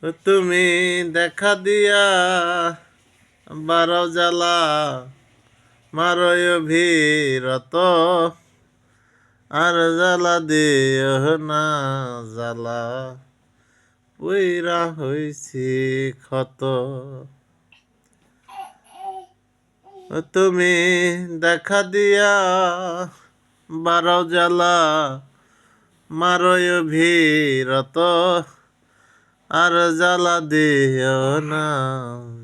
তুমি দেখা দিয়া বারো জ্বালা মারয় ভীরত আর জ্বালা দিও না জ্বালা পুইরা হইছি ক্ষত। তুমি দেখা দিয়া বারো জ্বালা মারয় ভীরত আর জ্বালা দিও না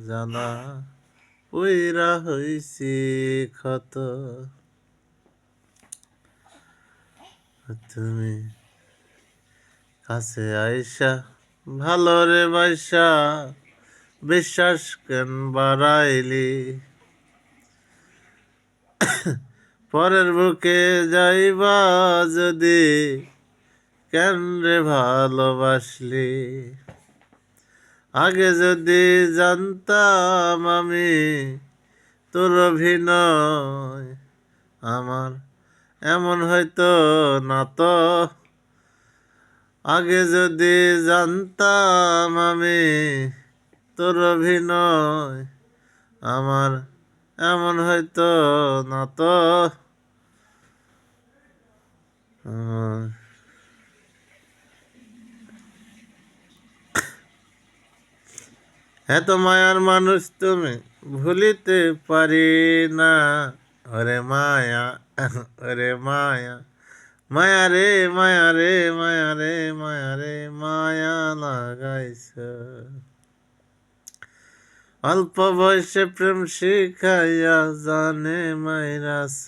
জ্বালা পুইরা হইছি ক্ষত। তুমি কাছে আইসা ভালো রে বাইসা বিশ্বাস কেন বাড়াইলি, পরের বুকে যাইবা যদি কেন রে ভালোবাসলি। আগে যদি জানতাম আমি তোর অভিনয় আমার এমন হয়তো না তো। আগে যদি জানতাম আমি তোর অভিনয় আমার এমন হয়তো না তো। এত মায়ার মানুষ তুমি ভুলিতে পারি না। ওরে মায়া ওরে মায়া মায়া রে মায়া রে মায়া রে মায়া রে মায়া লাগাইছ। অল্প বয়সে প্রেম শিখাইয়া জানে মাইরাস,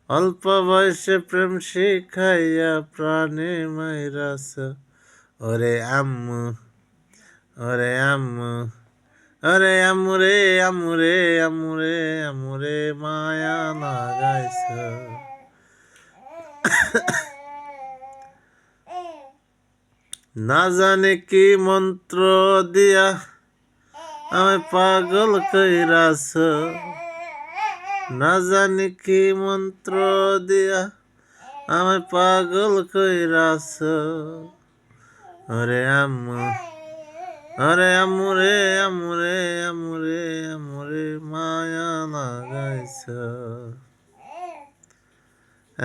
অল্প বয়সে প্রেম শিখাইয়া প্রাণে মাইরাস। ওরে আম্মু ওরে আম্মু ওরে আম্মু রে আম্মু রে আম্মু রে আম্মু রে মায়া লাগাইছ। না জানে কি মন্ত্র দিয়া আমায় পাগল কইরাছ, না জানি কি মন্ত্র দিয়া আমায় পাগল কইরাছ। ওরে আম্মু ওরে আম্মু রে আম্মু রে আম্মু রে আম্মু রে মায়া লাগাইছ।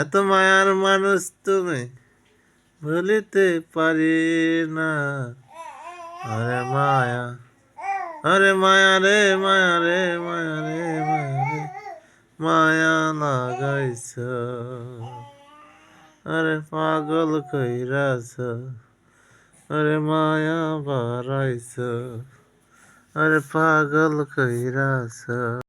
এত মায়ার মানুষ তুমি ভুলিতে পারি না। আরে মায়া আরে মায়া রে মায়া রে মায়া রে মায়া রে মায়া লাগাইছ। আরে পাগল কইরাছ, আরে মায়া বাড়াইছ, আরে পাগল কইরাছ।